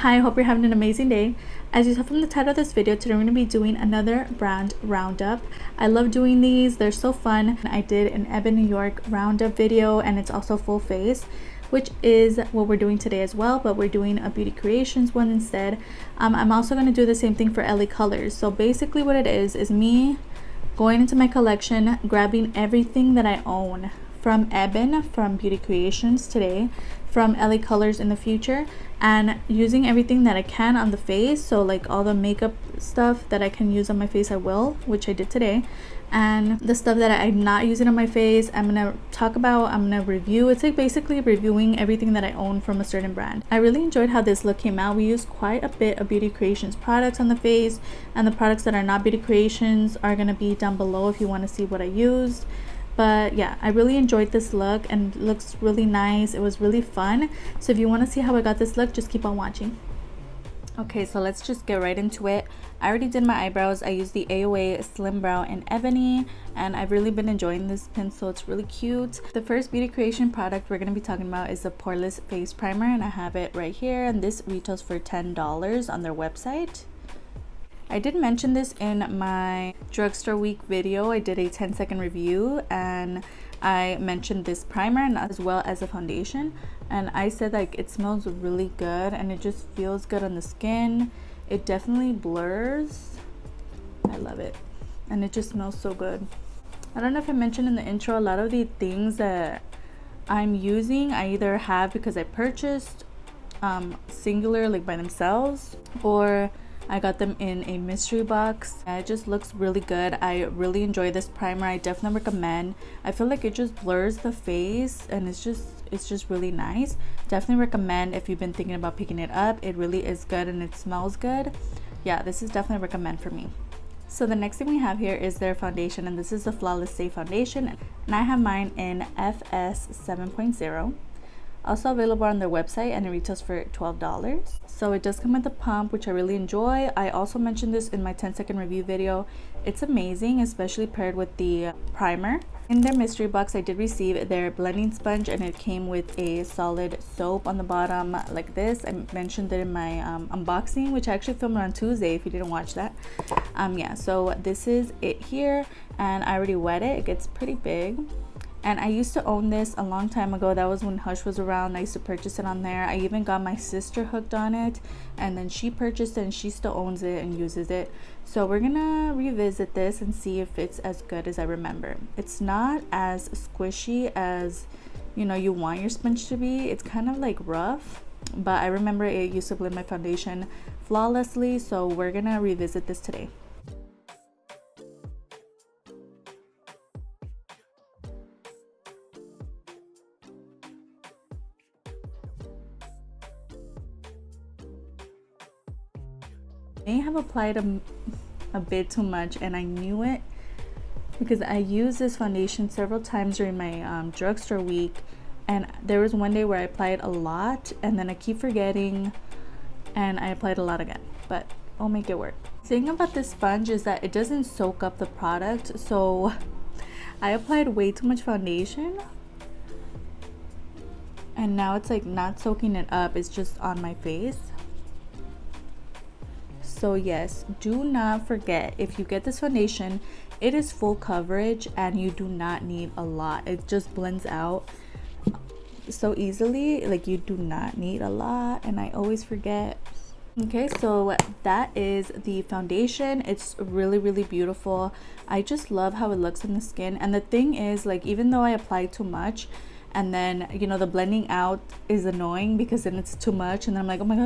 Hi, I hope you're having an amazing day. As you saw from the title of this video, today we're going to be doing another brand roundup. I love doing these, they're so fun. I did an Ebony New York roundup video and it's also full face, which is what we're doing today as well, but we're doing a beauty creations one instead. I'm also going to do the same thing for LA Colors. So basically what it is me going into my collection, grabbing everything that I own from Ebony, from Beauty Creations today, from LA Colors in the future, and using everything that I can on the face. So like all the makeup stuff that I can use on my face, I will, which I did today. And the stuff that I'm not using on my face, I'm gonna talk about, I'm gonna review. It's like basically reviewing everything that I own from a certain brand. I really enjoyed how this look came out. We used quite a bit of Beauty Creations products on the face, and the products that are not Beauty Creations are gonna be down below if you want to see what I used. But yeah, I really enjoyed this look and it looks really nice. It was really fun. So if you want to see how I got this look, just keep on watching. Okay, so let's just get right into it. I already did my eyebrows. I used the AOA Slim Brow in Ebony, and I've really been enjoying this pencil. It's really cute. The first beauty creation product we're going to be talking about is the Poreless Face Primer, and I have it right here, and this retails for $10 on their website. I did mention this in my drugstore week video. I did a 10-second review and I mentioned this primer and as well as a foundation, and I said like it smells really good and it just feels good on the skin. It definitely blurs. I love it and it just smells so good. I don't know if I mentioned in the intro, a lot of the things that I'm using I either have because I purchased singular, like by themselves, or I got them in a mystery box. It just looks really good. I really enjoy this primer. I definitely recommend. I feel like it just blurs the face and it's just really nice. Definitely recommend if you've been thinking about picking it up. It really is good and it smells good. Yeah, this is definitely a recommend for me. So the next thing we have here is their foundation, and this is the Flawless Stay Foundation, and I have mine in FS 7.0. Also available on their website, and it retails for $12. So it does come with a pump, which I really enjoy. I also mentioned this in my 10-second review video. It's amazing, especially paired with the primer. In their mystery box, I did receive their blending sponge, and it came with a solid soap on the bottom like this. I mentioned it in my unboxing, which I actually filmed on Tuesday if you didn't watch that. Yeah, so this is it here, and I already wet it. It gets pretty big. And I used to own this a long time ago. That was when Hush was around. I used to purchase it on there. I even got my sister hooked on it, and then she purchased it and she still owns it and uses it. So we're gonna revisit this and see if it's as good as I remember. It's not as squishy as you want your sponge to be. It's kind of like rough, but I remember it used to blend my foundation flawlessly. So we're gonna revisit this today. I may have applied a bit too much, and I knew it because I used this foundation several times during my drugstore week, and there was one day where I applied a lot and then I keep forgetting and I applied a lot again, but I'll make it work. The thing about this sponge is that it doesn't soak up the product, so I applied way too much foundation and now it's like not soaking it up, it's just on my face. So yes, do not forget, if you get this foundation, it is full coverage and you do not need a lot. It just blends out so easily. Like, you do not need a lot, and I always forget. Okay, so that is the foundation. It's really beautiful. I just love how it looks on the skin. And the thing is, like, even though I apply too much, and then the blending out is annoying because then it's too much and then I'm like, oh my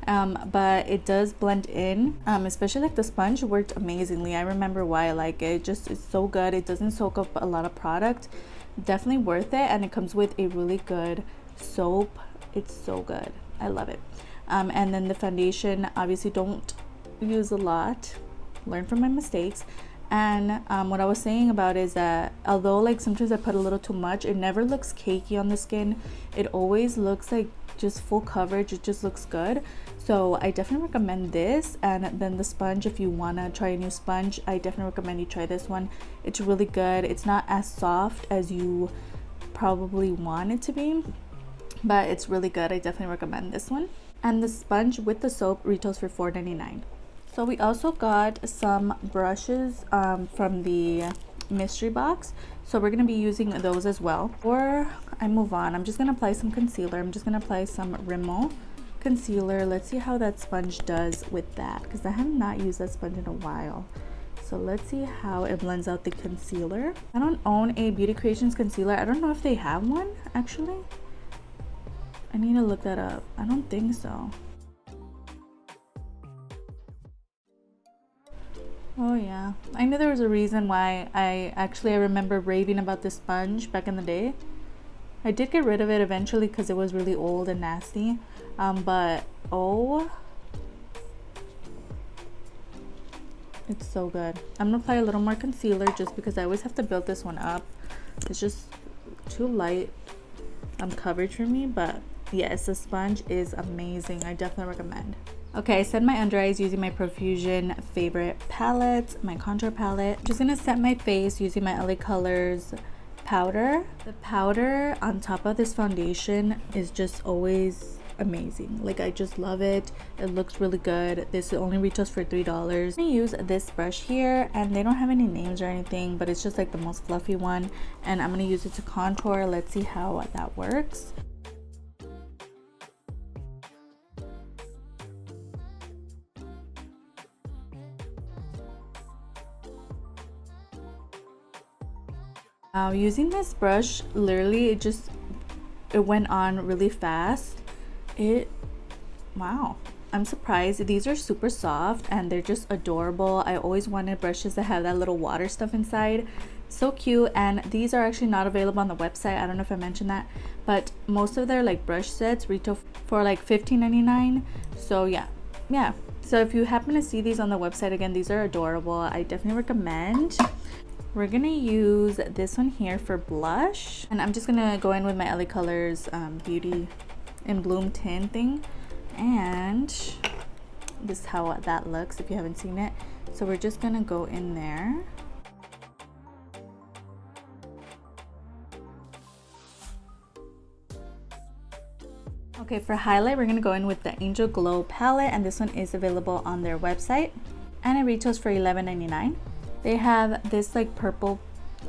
god, but it does blend in, especially like the sponge worked amazingly. I remember why I like it. Just it's so good. It doesn't soak up a lot of product. Definitely worth it, and it comes with a really good soap. It's so good. I love it. And then the foundation, obviously don't use a lot. Learn from my mistakes. And what I was saying about is that although like sometimes I put a little too much, it never looks cakey on the skin. It always looks like just full coverage. It just looks good. So I definitely recommend this. And then the sponge, if you want to try a new sponge, I definitely recommend you try this one. It's really good. It's not as soft as you probably want it to be, but it's really good. I definitely recommend this one. and the sponge with the soap retails for $4.99. So we also got some brushes from the mystery box, so we're going to be using those as well. Before I move on, I'm just going to apply some concealer. I'm just going to apply some Rimmel concealer. Let's see how that sponge does with that, because I have not used that sponge in a while. So let's see how it blends out the concealer. I don't own a Beauty Creations concealer. I don't know if they have one actually. I need to look that up. I don't think so. Oh yeah, I knew there was a reason why I remember raving about this sponge back in the day. I did get rid of it eventually because it was really old and nasty, but oh, it's so good. I'm gonna apply a little more concealer just because I always have to build this one up. It's just too light coverage for me, but yes, the sponge is amazing. I definitely recommend. Okay, I set my under eyes using my Profusion favorite palette, my contour palette. I'm just gonna set my face using my LA Colors powder. The powder on top of this foundation is just always amazing. Like, I just love it. It looks really good. This only retails for $3. I'm gonna use this brush here, and they don't have any names or anything, but it's just like the most fluffy one, and I'm gonna use it to contour. Let's see how that works. Using this brush, literally it went on really fast. Wow, I'm surprised. These are super soft and they're just adorable. I always wanted brushes that have that little water stuff inside. So cute. And these are actually not available on the website. I don't know if I mentioned that, but most of their like brush sets retail for like $15.99. So yeah. So if you happen to see these on the website, again, these are adorable. I definitely recommend. We're gonna use this one here for blush, and I'm just gonna go in with my LA Colors Beauty in Bloom tin thing, and this is how that looks if you haven't seen it. So we're just gonna go in there. Okay, for highlight, we're gonna go in with the Angel Glow palette, and this one is available on their website, and it retails for $11.99. They have this like purple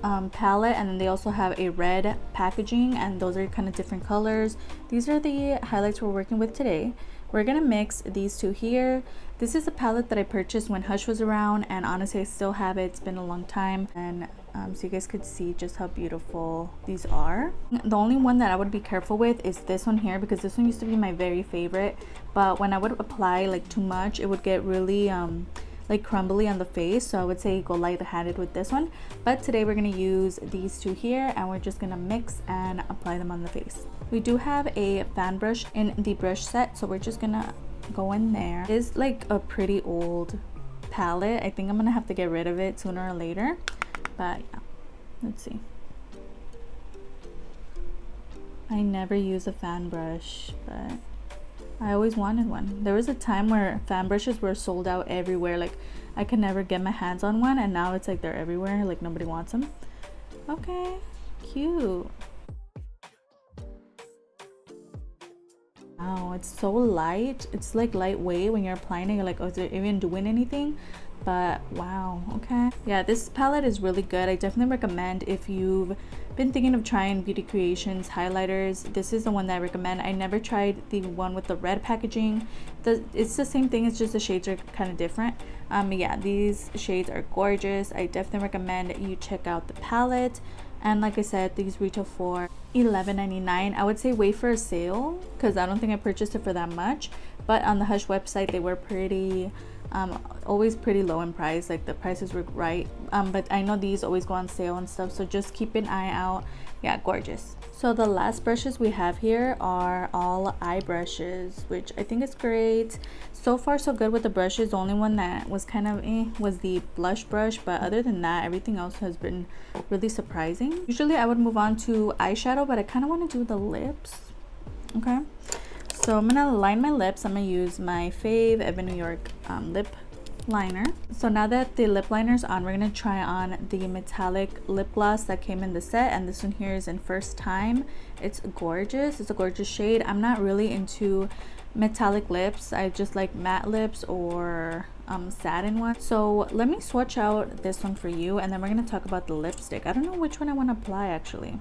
palette, and then they also have a red packaging, and those are kind of different colors. These are the highlights we're working with today. We're gonna mix these two here. This is a palette that I purchased when Hush was around, and honestly I still have it. It's been a long time, and so you guys could see just how beautiful these are. The only one that I would be careful with is this one here, because this one used to be my very favorite, but when I would apply like too much, it would get really like crumbly on the face. So I would say go light-handed with this one, but today we're going to use these two here, and we're just going to mix and apply them on the face. We do have a fan brush in the brush set, so we're just gonna go in there. It is like a pretty old palette. I think I'm gonna have to get rid of it sooner or later, but yeah, let's see. I never use a fan brush, but I always wanted one. There was a time where fan brushes were sold out everywhere. Like, I could never get my hands on one, and now it's like they're everywhere. Like, nobody wants them. Okay, cute. Wow, it's so light. It's like lightweight when you're applying it. You're like, oh, is it even doing anything? But wow, okay. Yeah, this palette is really good. I definitely recommend if you've been thinking of trying Beauty Creations highlighters. This is the one that I recommend. I never tried the one with the red packaging. It's the same thing, it's just the shades are kind of different. Yeah, these shades are gorgeous. I definitely recommend you check out the palette. And like I said, these retail for $11.99. I would say wait for a sale, because I don't think I purchased it for that much. But on the Hush website, they were pretty always pretty low in price. Like, the prices were right, but I know these always go on sale and stuff, so just keep an eye out. Yeah, gorgeous. So the last brushes we have here are all eye brushes, which I think is great. So far so good with the brushes. The only one that was kind of was the blush brush, but other than that, everything else has been really surprising. Usually I would move on to eyeshadow, but I kind of want to do the lips. Okay, so I'm gonna line my lips. I'm gonna use my fave Ebony New York lip liner. So now that the lip liner's on, we're gonna try on the metallic lip gloss that came in the set, and this one here is in First Time. It's gorgeous. It's a gorgeous shade. I'm not really into metallic lips. I just like matte lips or satin one. So let me swatch out this one for you, and then we're going to talk about the lipstick. I don't know which one I want to apply actually.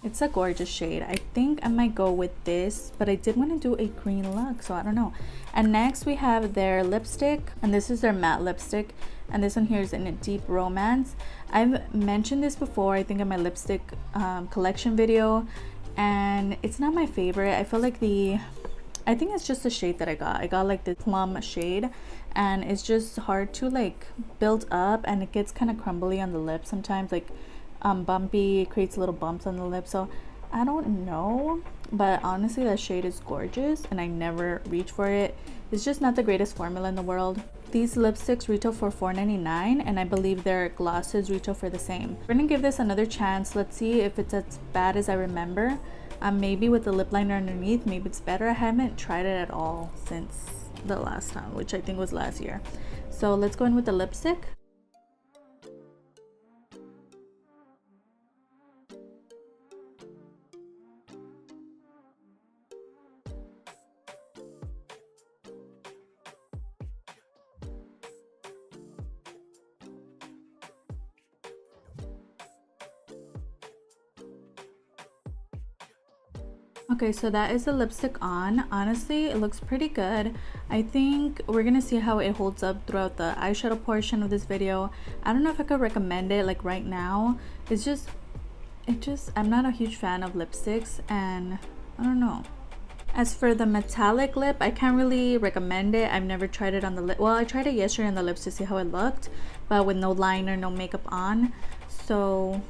It's a gorgeous shade. I think I might go with this, but I did want to do a green look, so I don't know. And next we have their lipstick, and this is their matte lipstick, and this one here is in a Deep Romance. I've mentioned this before, I think in my lipstick collection video, and it's not my favorite. I feel like I think it's just the shade that I got like the plum shade, and it's just hard to like build up, and it gets kind of crumbly on the lip sometimes, like bumpy. It creates little bumps on the lip, so I don't know, but honestly that shade is gorgeous and I never reach for it. It's just not the greatest formula in the world. These lipsticks retail for $4.99, and I believe their glosses retail for the same. We're gonna give this another chance. Let's see if it's as bad as I remember. Maybe with the lip liner underneath, maybe it's better. I haven't tried it at all since the last time, which I think was last year. So let's go in with the lipstick. Okay, so that is the lipstick on. Honestly, it looks pretty good. I think we're gonna see how it holds up throughout the eyeshadow portion of this video. I don't know if I could recommend it like right now. I'm not a huge fan of lipsticks, and I don't know. As for the metallic lip, I can't really recommend it. I've never tried it on the lip. Well, I tried it yesterday on the lips to see how it looked, but with no liner, no makeup on. So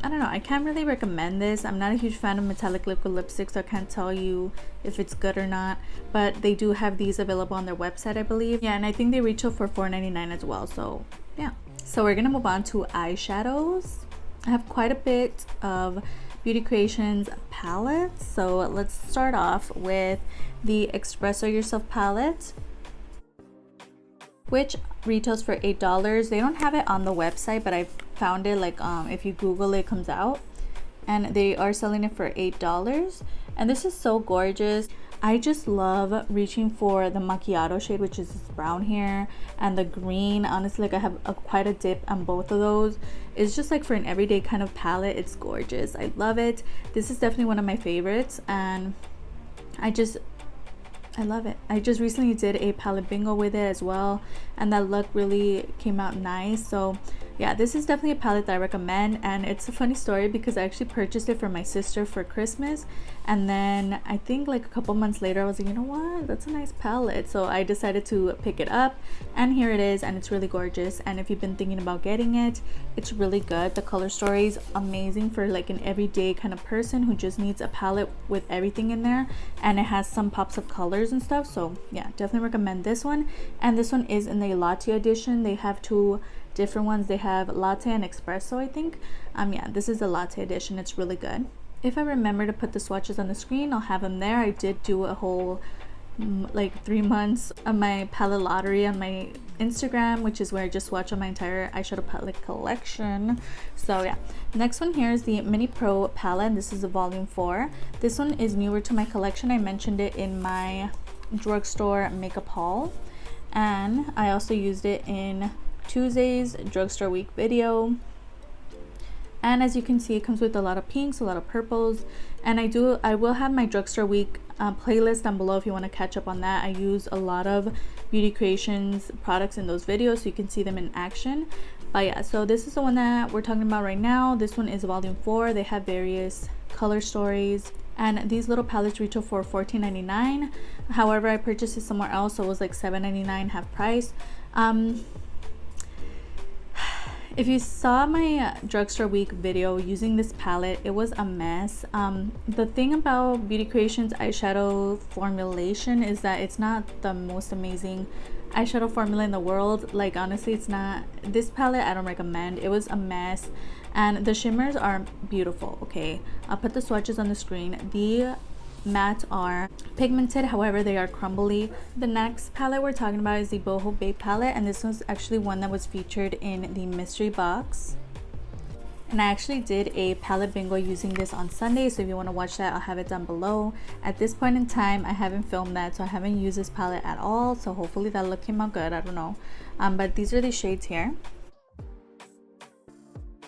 I don't know, I can't really recommend this. I'm not a huge fan of metallic liquid lipsticks, so I can't tell you if it's good or not, but they do have these available on their website, I believe. Yeah, and I think they retail for $4.99 as well, so yeah. So we're gonna move on to eyeshadows. I have quite a bit of Beauty Creations palettes, so let's start off with the Espresso Yourself palette, which retails for $8. They don't have it on the website, but I found it like if you Google it, it comes out, and they are selling it for $8. And this is so gorgeous. I just love reaching for the macchiato shade, which is this brown here, and the green. Honestly, like I have quite a dip on both of those. It's just like for an everyday kind of palette, it's gorgeous. I love it. This is definitely one of my favorites, and I love it. I just recently did a palette bingo with it as well, and that look really came out nice. So yeah, this is definitely a palette that I recommend, and it's a funny story because I actually purchased it for my sister for Christmas, and then I think like a couple months later I was like, you know what, that's a nice palette, so I decided to pick it up, and here it is, and it's really gorgeous. And if you've been thinking about getting it, it's really good. The color story is amazing for like an everyday kind of person who just needs a palette with everything in there, and it has some pops of colors and stuff. So yeah, definitely recommend this one. And this one is in the latte edition. They have two different ones. They have latte and espresso, I think. Yeah, this is the latte edition. It's really good. If I remember to put the swatches on the screen, I'll have them there. I did do a whole like 3 months of my palette lottery on my Instagram, which is where I just swatch on my entire eyeshadow palette collection. So yeah, next one here is the Mini Pro palette, and this is the volume 4. This one is newer to my collection. I mentioned it in my drugstore makeup haul, and I also used it in Tuesday's drugstore week video. And as you can see, it comes with a lot of pinks, a lot of purples, and I will have my drugstore week playlist down below if you want to catch up on that. I use a lot of Beauty Creations products in those videos so you can see them in action. But yeah, so this is the one that we're talking about right now. This one is volume 4. They have various color stories, and these little palettes retail for $14.99. However, I purchased it somewhere else, so it was like $7.99 half price. If you saw my drugstore week video using this palette, it was a mess. The thing about Beauty Creations eyeshadow formulation is that it's not the most amazing eyeshadow formula in the world. Like honestly, it's not. This palette I don't recommend. It was a mess, and the shimmers are beautiful. Okay, I'll put the swatches on the screen. The mattes are pigmented, however they are crumbly. The next palette we're talking about is the Boho Babe palette, and this was actually one that was featured in the mystery box. And I actually did a palette bingo using this on Sunday, so if you want to watch that, I'll have it down below. At this point in time, I haven't filmed that, so I haven't used this palette at all, so hopefully that look came out good. I don't know. But these are the shades here.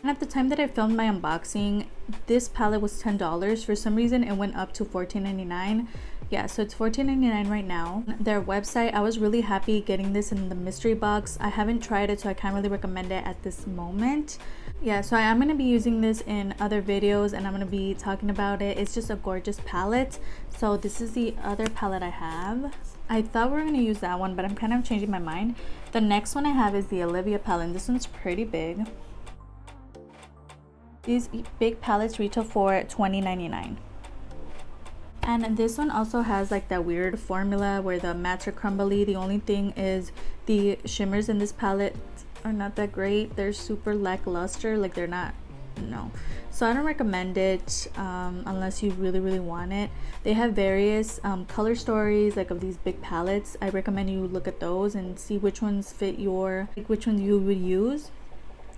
And at the time that I filmed my unboxing, this palette was $10. For some reason it went up to $14.99. Yeah, so it's $14.99 right now. Their website, I was really happy getting this in the mystery box. I haven't tried it, so I can't really recommend it at this moment. Yeah, so I am going to be using this in other videos and I'm going to be talking about it. It's just a gorgeous palette. So this is the other palette I have. I thought we were going to use that one, but I'm kind of changing my mind. The next one I have is the Olivia Pile, and this one's pretty big. These big palettes retail for $20.99. And this one also has like that weird formula where the mattes are crumbly. The only thing is the shimmers in this palette are not that great. They're super lackluster, like they're not, no. So I don't recommend it unless you really want it. They have various color stories like of these big palettes. I recommend you look at those and see which ones fit your, like which ones you would use.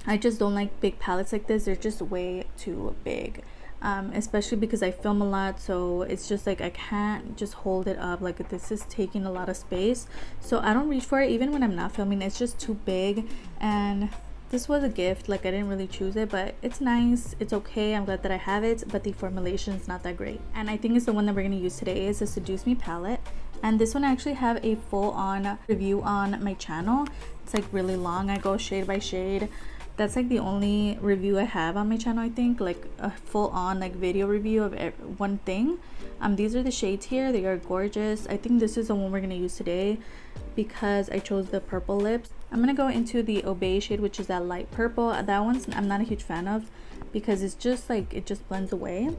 I just don't like big palettes like this. They're just way too big. Especially because I film a lot, so it's just like I can't just hold it up. Like this is taking a lot of space, so I don't reach for it even when I'm not filming. It's just too big, and this was a gift. Like I didn't really choose it, but it's nice, it's okay. I'm glad that I have it, but the formulation is not that great. And I think it's the one that we're going to use today. Is a Seduce Me palette, and this one I actually have a full-on review on my channel. It's like really long. I go shade by shade. That's like the only review I have on my channel, I think, like a full-on like video review of one thing. These are the shades here. They are gorgeous. I think this is the one we're going to use today because I chose the purple lips. I'm going to go into the Obey shade, which is that light purple. That one's I'm not a huge fan of because it's just like it just blends away.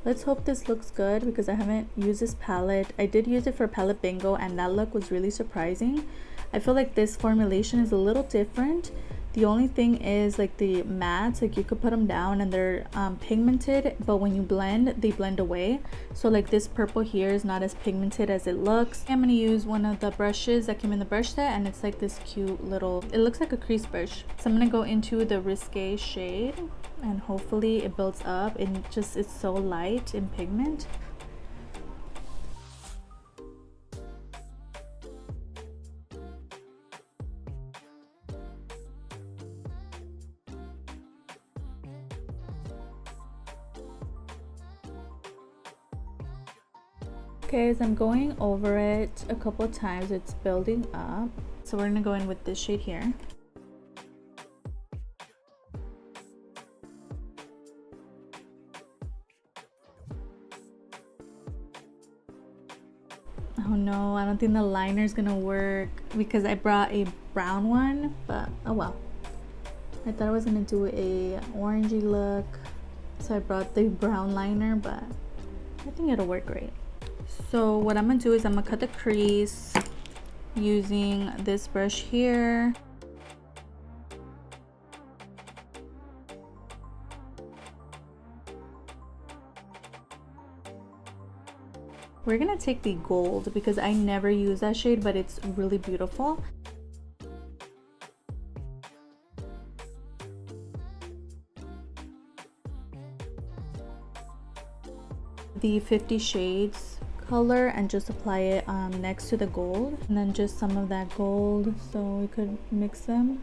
Let's hope this looks good because I haven't used this palette. I did use it for palette bingo and that look was really surprising. I feel like this formulation is a little different. The only thing is like the mattes, like you could put them down and they're pigmented, but when you blend, they blend away. So like this purple here is not as pigmented as it looks. I'm gonna use one of the brushes that came in the brush set, and it's like this cute little, it looks like a crease brush. So I'm gonna go into the Risque shade and hopefully it builds up, and just it's so light in pigment. Okay, as I'm going over it a couple of times, it's building up. So we're gonna go in with this shade here. Oh no, I don't think the liner is gonna work because I brought a brown one, but oh well. I thought I was gonna do a orangey look, so I brought the brown liner, but I think it'll work great. So what I'm gonna do is I'm gonna cut the crease using this brush here. We're gonna take the gold because I never use that shade, but it's really beautiful. The 50 Shades color and just apply it next to the gold, and then just some of that gold so we could mix them.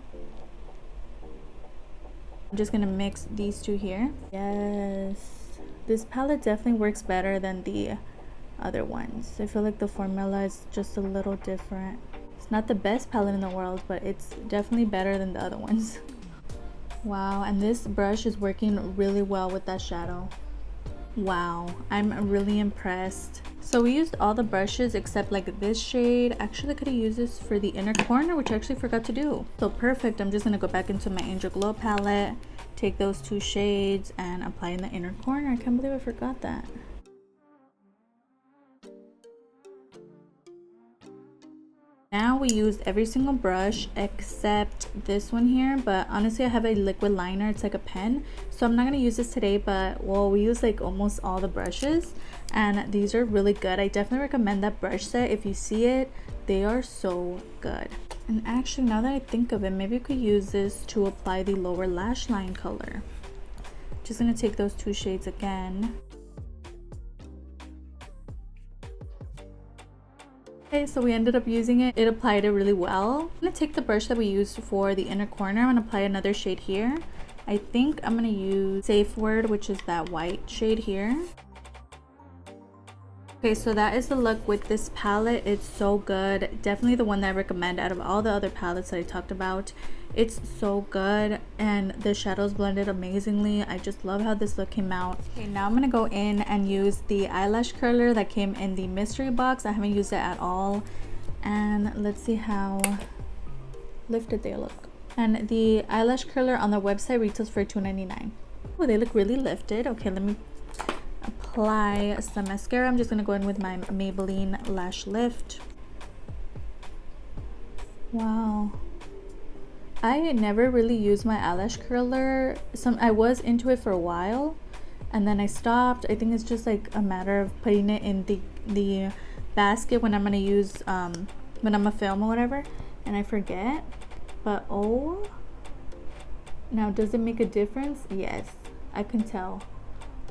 I'm just gonna mix these two here. Yes, this palette definitely works better than the other ones. I feel like the formula is just a little different. It's not the best palette in the world, but it's definitely better than the other ones. Wow, and this brush is working really well with that shadow. Wow, I'm really impressed. So we used all the brushes except like this shade. Actually, I could have used this for the inner corner, which I actually forgot to do. So perfect. I'm just gonna go back into my Angel Glow palette, take those two shades and apply in the inner corner. I can't believe I forgot that. Now we used every single brush except this one here, but honestly I have a liquid liner. It's like a pen, so I'm not going to use this today, but well, we used like almost all the brushes and these are really good. I definitely recommend that brush set. If you see it, they are so good. And actually, now that I think of it, maybe we could use this to apply the lower lash line color. Just gonna take those two shades again. Okay, so we ended up using it. It applied it really well. I'm gonna take the brush that we used for the inner corner. I'm gonna apply another shade here. I think I'm gonna use Safe Word, which is that white shade here. Okay, so that is the look with this palette. It's so good. Definitely the one that I recommend out of all the other palettes that I talked about. It's so good, and the shadows blended amazingly. I just love how this look came out. Okay, now I'm gonna go in and use the eyelash curler that came in the mystery box. I haven't used it at all, and let's see how lifted they look. And the eyelash curler on the website retails for $2.99. Oh, they look really lifted. Okay, let me apply some mascara. I'm just gonna go in with my Maybelline Lash Lift. Wow, I never really used my eyelash curler. I was into it for a while, and then I stopped. I think it's just like a matter of putting it in the basket when I'm gonna use when I'm gonna film or whatever, and I forget. But oh, now does it make a difference? Yes, I can tell.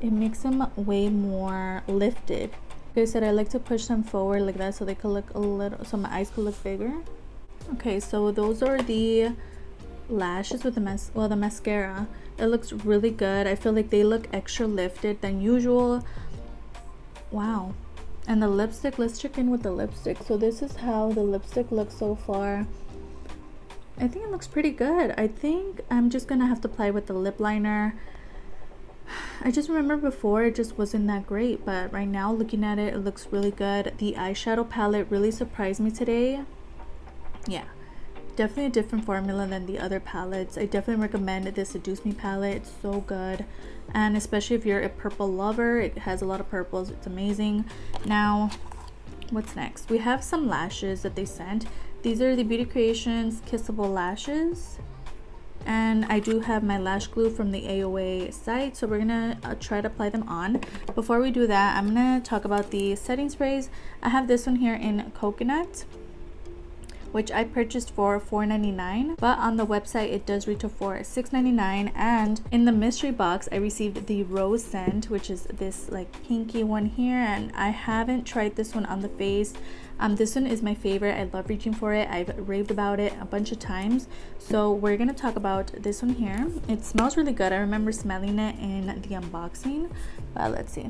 It makes them way more lifted. Like I said, I like to push them forward like that so they could look a little, so my eyes could look bigger. Okay, so those are the lashes with the mascara. It looks really good. I feel like they look extra lifted than usual. Wow. And the lipstick, let's check in with the lipstick. So this is how the lipstick looks so far. I think it looks pretty good. I think I'm just gonna have to apply with the lip liner. I just remember before it just wasn't that great, but right now looking at it, it looks really good. The eyeshadow palette really surprised me today. Yeah, definitely a different formula than the other palettes. I definitely recommend the Seduce Me palette. It's so good, and especially if you're a purple lover, it has a lot of purples. It's amazing. Now what's next? We have some lashes that they sent. These are the Beauty Creations Kissable Lashes, and I do have my lash glue from the AOA site, so we're gonna try to apply them on. Before we do that, I'm gonna talk about the setting sprays. I have this one here in Coconut, which I purchased for $4.99, but on the website it does retail for $6.99. And in the mystery box I received the rose scent, which is this like pinky one here, and I haven't tried this one on the face. This one is my favorite. I love reaching for it. I've raved about it a bunch of times, so we're gonna talk about this one here. It smells really good. I remember smelling it in the unboxing, but let's see.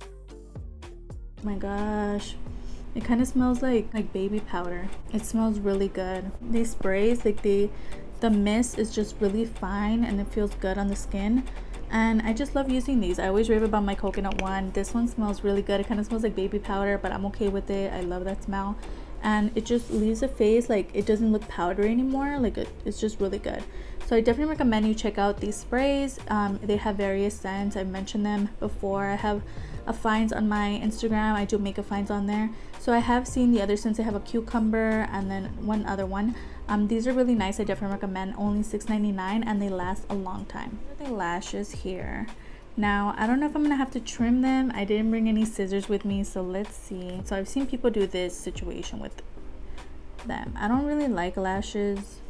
Oh my gosh, it kind of smells like baby powder. It smells really good. These sprays, like the mist is just really fine and it feels good on the skin, and I just love using these. I always rave about my coconut one. This one smells really good. It kind of smells like baby powder, but I'm okay with it. I love that smell, and it just leaves the face like it doesn't look powdery anymore. Like it's just really good. So I definitely recommend you check out these sprays. They have various scents. I've mentioned them before. I have a finds on my Instagram. I do makeup finds on there, so I have seen the other scents. I have a cucumber and then one other one. These are really nice. I definitely recommend. Only $6.99, and they last a long time. The lashes here. Now I don't know if I'm gonna have to trim them. I didn't bring any scissors with me, so let's see. So I've seen people do this situation with them. I don't really like lashes.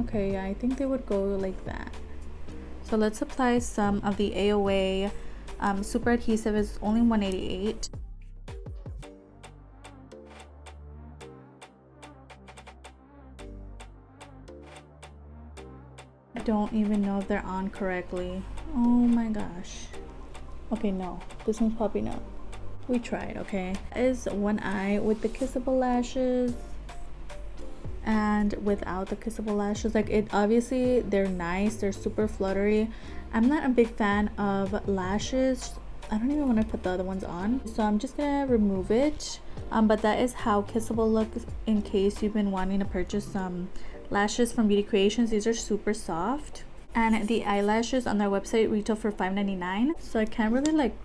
Okay, yeah, I think they would go like that. So let's apply some of the AOA super adhesive. Is only $1.88. I don't even know if they're on correctly. Oh my gosh. Okay, no, this one's probably no. We tried. Okay, is one eye with the Kissable Lashes and without the Kissable Lashes. Like, it obviously they're nice, they're super fluttery. I'm not a big fan of lashes. I don't even want to put the other ones on, so I'm just gonna remove it. But that is how Kissable looks, in case you've been wanting to purchase some lashes from Beauty Creations. These are super soft, and the eyelashes on their website retail for $5.99. So I can't really like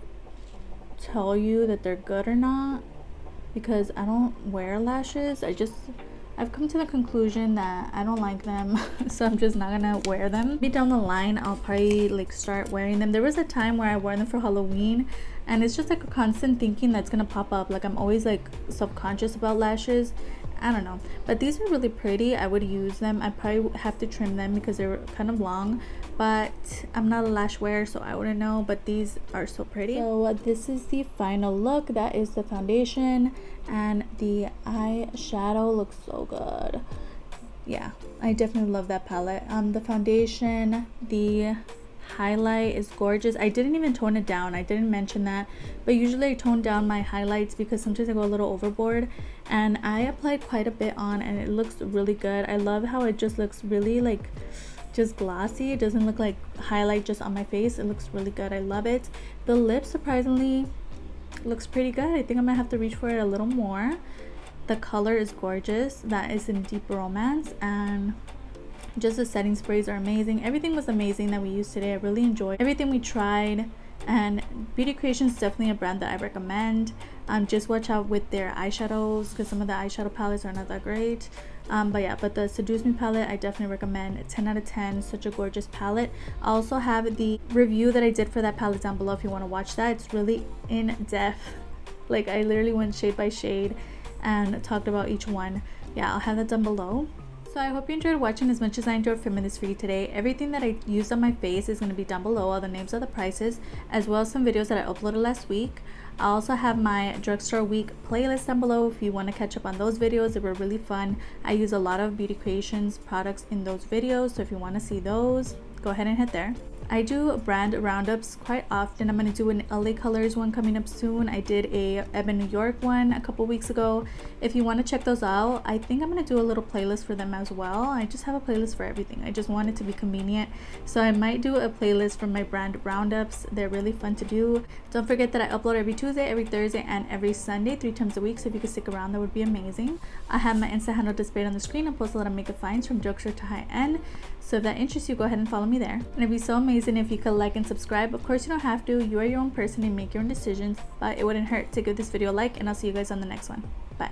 tell you that they're good or not because I don't wear lashes. I've come to the conclusion that I don't like them, so I'm just not gonna wear them. Maybe down the line I'll probably like start wearing them. There was a time where I wore them for Halloween, and it's just like a constant thinking that's gonna pop up. Like, I'm always like self-conscious about lashes, I don't know, but these are really pretty. I would use them. I probably have to trim them because they're kind of long, but I'm not a lash wearer, so I wouldn't know. But these are so pretty. So this is the final look. That is the foundation, and the eyeshadow looks so good. Yeah, I definitely love that palette. The foundation, the highlight is gorgeous. I didn't even tone it down. I didn't mention that, but usually I tone down my highlights because sometimes I go a little overboard, and I applied quite a bit on and it looks really good. I love how it just looks really like just glossy. It doesn't look like highlight just on my face. It looks really good. I love it. The lip surprisingly looks pretty good. I think I might have to reach for it a little more. The color is gorgeous. That is in Deep Romance, and just the setting sprays are amazing. Everything was amazing that we used today. I really enjoyed everything we tried, and Beauty Creation is definitely a brand that I recommend. Just watch out with their eyeshadows because some of the eyeshadow palettes are not that great. But the Seduce Me palette I definitely recommend. 10 out of 10. Such a gorgeous palette. I also have the review that I did for that palette down below if you want to watch that. It's really in depth. Like I literally went shade by shade and talked about each one. Yeah, I'll have that down below. So I hope you enjoyed watching as much as I enjoyed filming this for you today. Everything that I used on my face is going to be down below, all the names of the prices, as well as some videos that I uploaded last week. I also have my drugstore week playlist down below if you want to catch up on those videos. They were really fun. I use a lot of Beauty Creations products in those videos, so if you want to see those, go ahead and hit there. I do brand roundups quite often. I'm going to do an LA Colors one coming up soon. I did a Ebony New York one a couple weeks ago. If you want to check those out, I think I'm going to do a little playlist for them as well. I just have a playlist for everything. I just want it to be convenient. So I might do a playlist for my brand roundups. They're really fun to do. Don't forget that I upload every Tuesday, every Thursday, and every Sunday, 3 times a week. So if you could stick around, that would be amazing. I have my Insta handle displayed on the screen. I post a lot of makeup finds from drugstore to high end. So if that interests you, go ahead and follow me there. And it'd be so amazing if you could like and subscribe. Of course, you don't have to. You are your own person and make your own decisions, but it wouldn't hurt to give this video a like, and I'll see you guys on the next one. Bye.